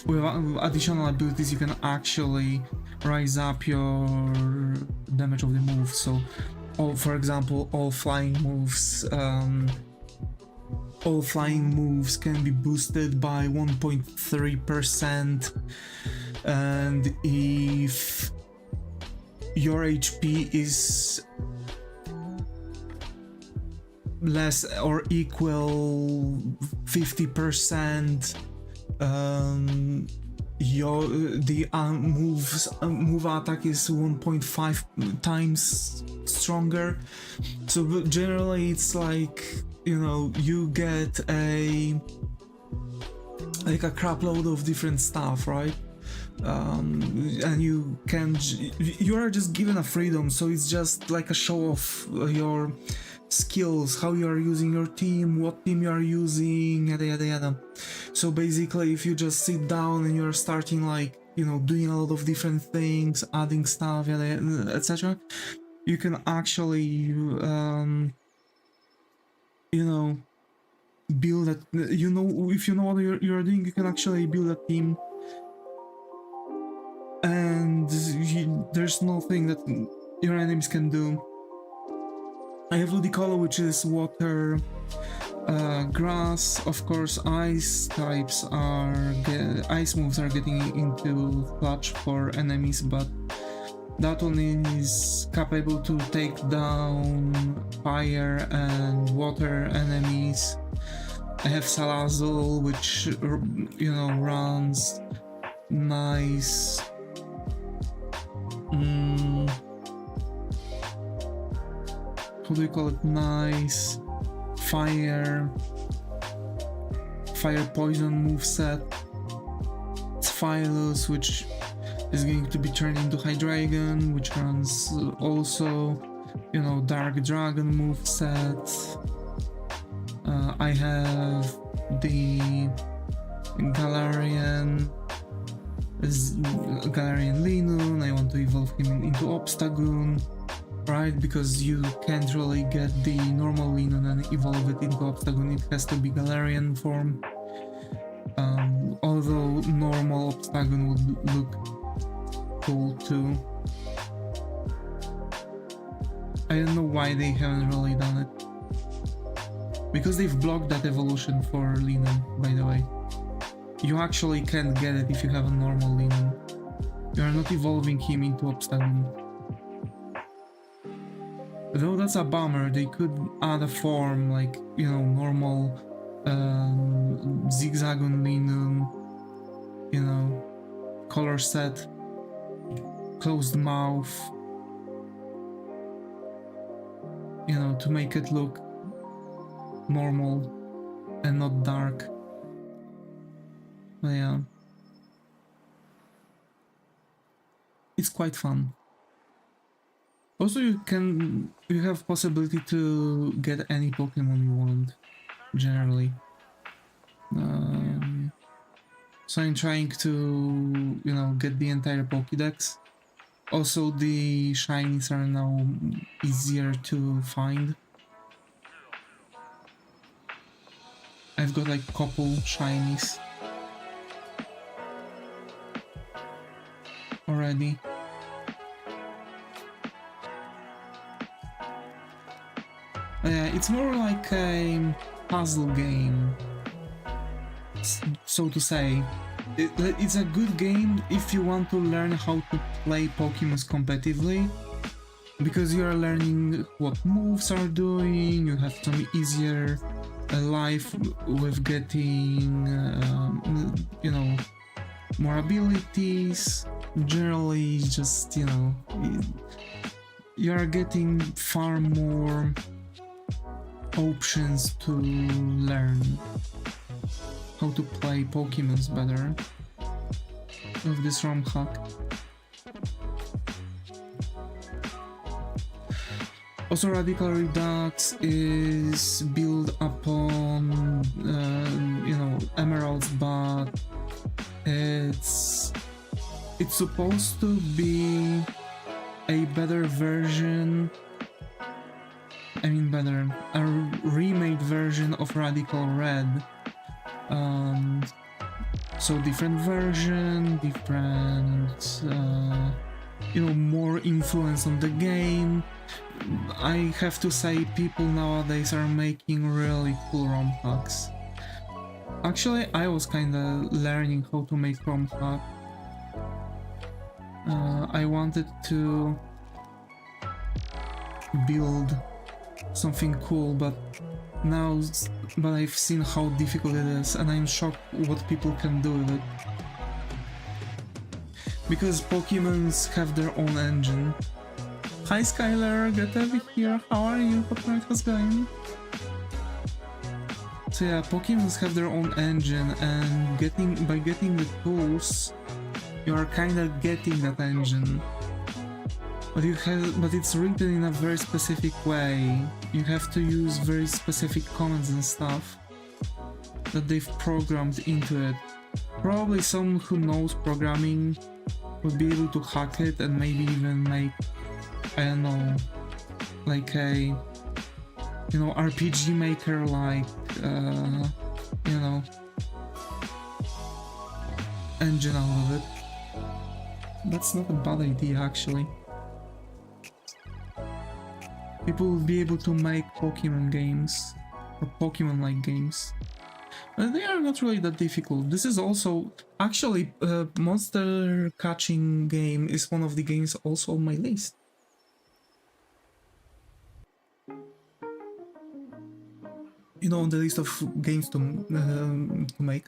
With additional abilities you can actually rise up your damage of the move. So for example, all flying moves can be boosted by 1.3%, and if your HP is less or equal 50%, move attack is 1.5 times stronger. So generally it's like, you know, you get a crap load of different stuff, right? And you are just given a freedom, so it's just like a show of your skills, how you are using your team, what team you are using, yada yada yada. So basically if you just sit down and you're starting, like, you know, doing a lot of different things, adding stuff, yada, etc., you can actually you know, build that, you know, if you know what you're doing, you can actually build a team, and there's nothing that your enemies can do. I have Ludicolo, which is water, grass, of course. Ice types ice moves are getting into clutch for enemies, but that one is capable to take down fire and water enemies. I have Salazzle, which, you know, runs nice. How do you call it? Nice fire poison moveset. It's Phylus, which is going to be turned into Hydreigon, which runs also, you know, Dark Dragon moveset. I have the Galarian Linoon. I want to evolve him into Obstagoon, right? Because you can't really get the normal Linoon and evolve it into Obstagoon. It has to be Galarian form. Although normal Obstagoon would look cool too. I don't know why they haven't really done it. Because they've blocked that evolution for Linoon, by the way. You actually can't get it if you have a normal Linoon. You are not evolving him into Obstagoon. Though that's a bummer. They could add a form like, you know, normal Zigzagoon Linoon, you know, color set, closed mouth, you know, to make it look normal and not dark. But yeah, it's quite fun. Also, you have possibility to get any Pokemon you want, generally. So I'm trying to, you know, get the entire Pokédex. Also, the shinies are now easier to find. I've got like couple shinies already. It's more like a puzzle game, so to say. It's a good game if you want to learn how to play Pokemon competitively, because you are learning what moves are doing, you have some easier life with getting, you know, more abilities. Generally, just, you know, you are getting far more options to learn how to play Pokemons better with this ROM hack. Also, Radical Redux is built upon, you know, emeralds, but it's supposed to be a better version. I mean, a remade version of Radical Red. So different version, different, you know, more influence on the game. I have to say, people nowadays are making really cool ROM hacks. Actually, I was kinda learning how to make ROM hack. I wanted to build something cool, but I've seen how difficult it is, and I'm shocked what people can do with it. Because Pokemons have their own engine. Hi Skylar, get over here, how are you? Hope how's going? So yeah, Pokemons have their own engine, and by getting the tools, you are kinda getting that engine. But it's written in a very specific way. You have to use very specific commands and stuff that they've programmed into it. Probably someone who knows programming would be able to hack it and maybe even make, I don't know, like a, you know, RPG maker, like, you know, engine out of it. That's not a bad idea, actually. People will be able to make Pokemon games, or Pokemon-like games. But they are not really that difficult. This is also... Actually, monster catching game is one of the games also on my list. You know, on the list of games to make.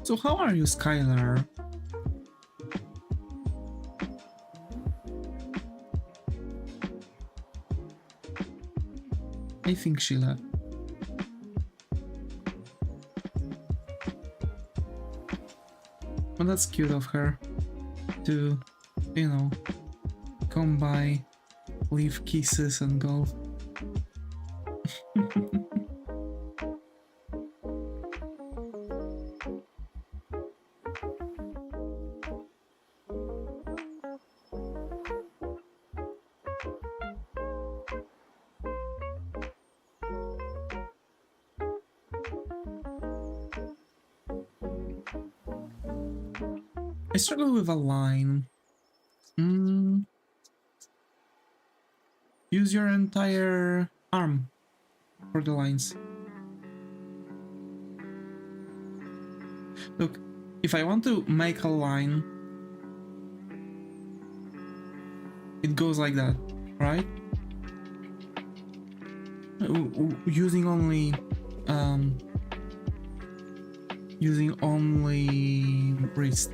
So how are you, Skylar? I think she left. Well, that's cute of her to, you know, come by, leave kisses and go. I struggle with a line. Mm, use your entire arm for the lines. Look, if I want to make a line, it goes like that, right? Using only wrist.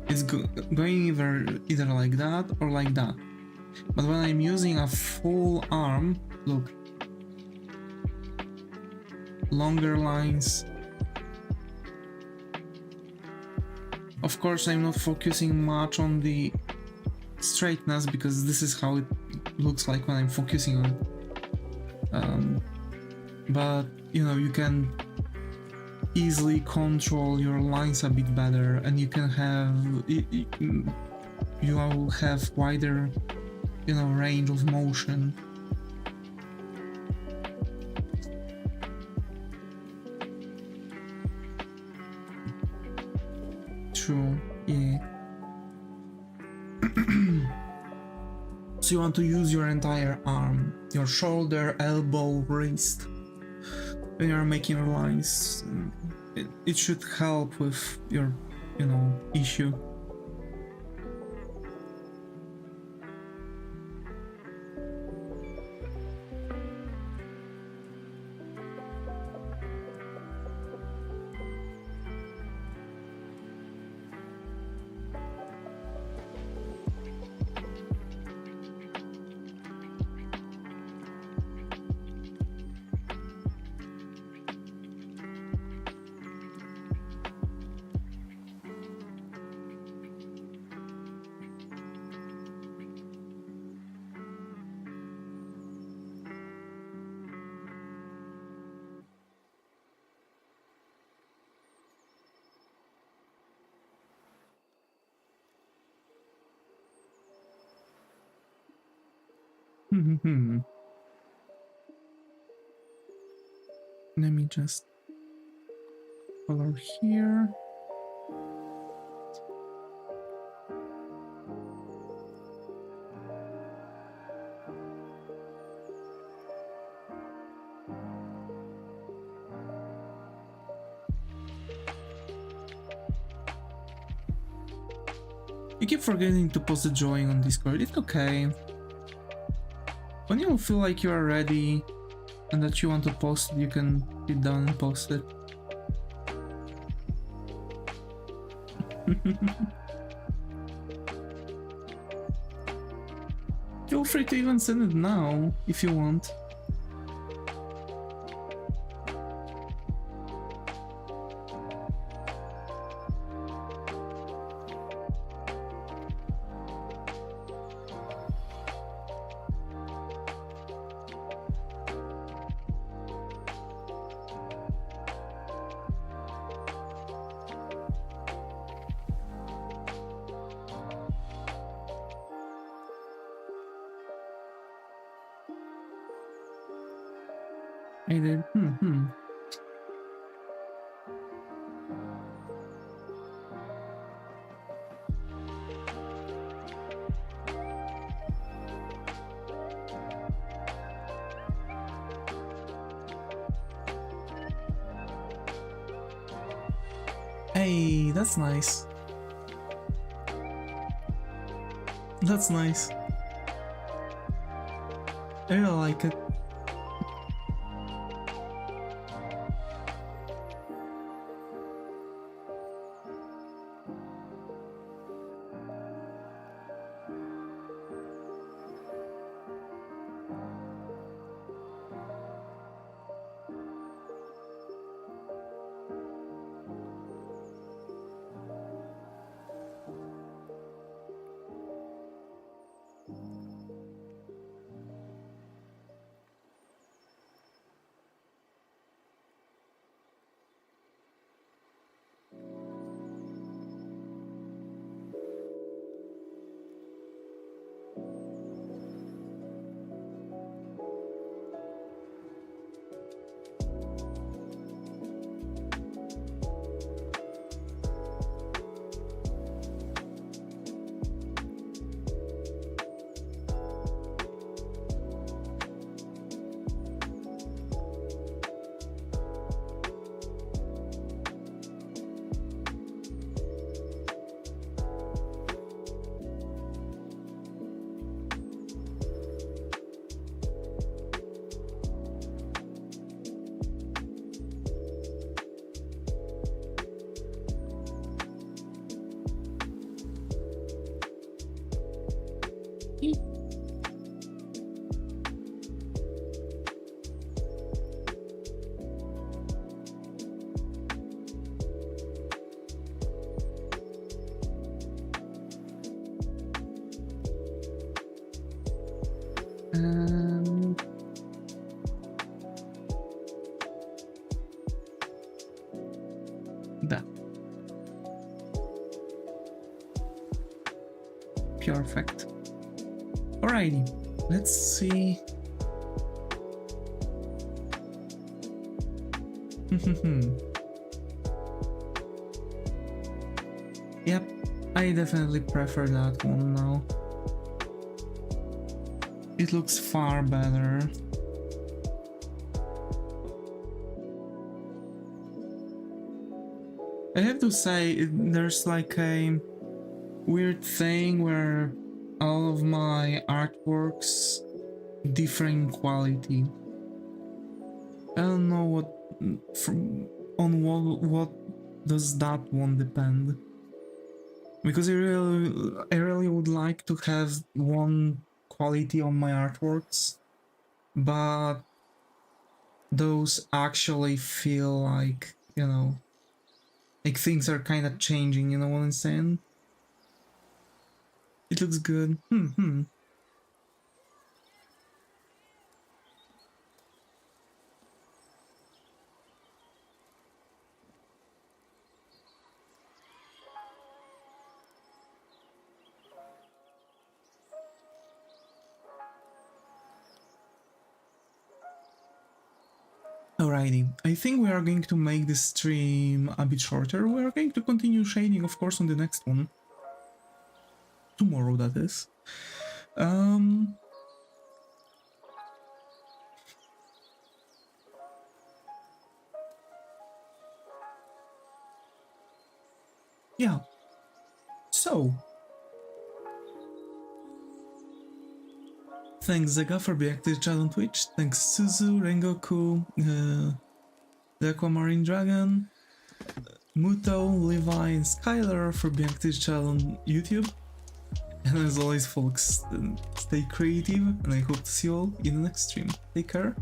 It's going either like that or like that. But when I'm using a full arm, look, longer lines. Of course, I'm not focusing much on the straightness because this is how it looks like when I'm focusing on it. But you know, you can easily control your lines a bit better, and you can have you will have wider, you know, range of motion. True, yeah. So you want to use your entire arm, your shoulder, elbow, wrist when you're making lines. It should help with your, you know, issue. Let me just color here. You keep forgetting to post the drawing on Discord. It's okay. When you feel like you are ready and that you want to post it, you can sit down and post it. Feel free to even send it now if you want. I did. Hey, that's nice. That's nice. I really like it. that. Perfect. Alrighty, let's see. Yep, I definitely prefer that one now. It looks far better. I have to say, there's like a weird thing where all of my artworks differ in quality. I don't know what does that one depend? Because I really would like to have one quality on my artworks, but those actually feel like, you know, like things are kind of changing, you know what I'm saying? It looks good. Alrighty, I think we are going to make this stream a bit shorter. We are going to continue shading, of course, on the next one. Tomorrow, that is. Yeah. So, thanks Zega for being active chat on Twitch. Thanks Suzu, Rengoku, the Aquamarine Dragon, Muto, Levi, and Skylar for being active chat on YouTube. And as always, folks, stay creative, and I hope to see you all in the next stream. Take care.